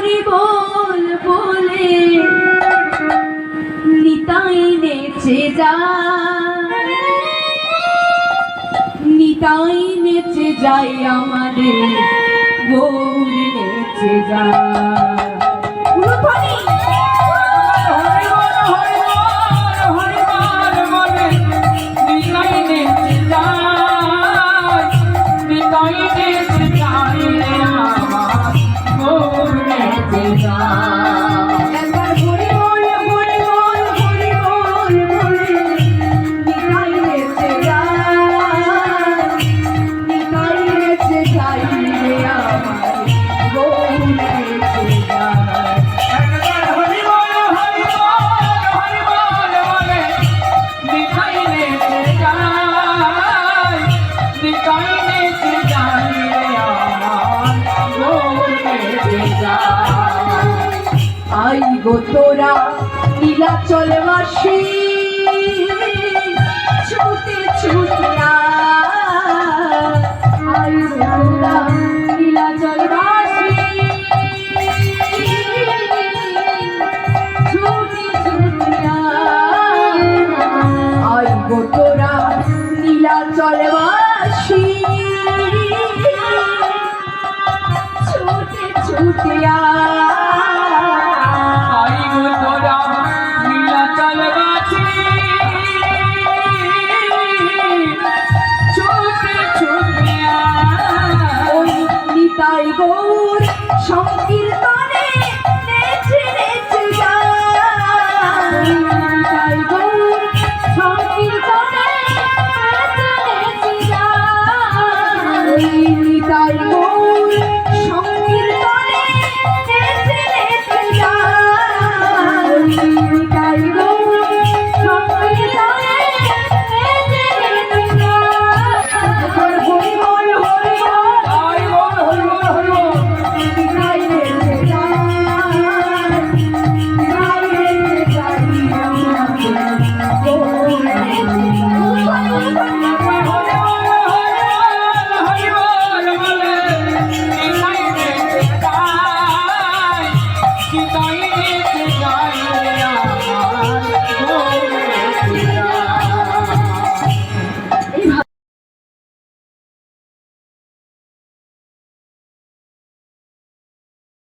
হরি বল বলে নিতাই নেচে যায়, নিতাই নেচে যায় আমাদের গৌর নেচে যায়। আই গো তোরা নীলাচলবাসী ছুটে ছুটে আই গো তোরা নীলাচলবাসী ছুটে ছুটে আই গো তোরা নীলাচলবাসী ছুটে ছুটে গৌর সংকীর্তন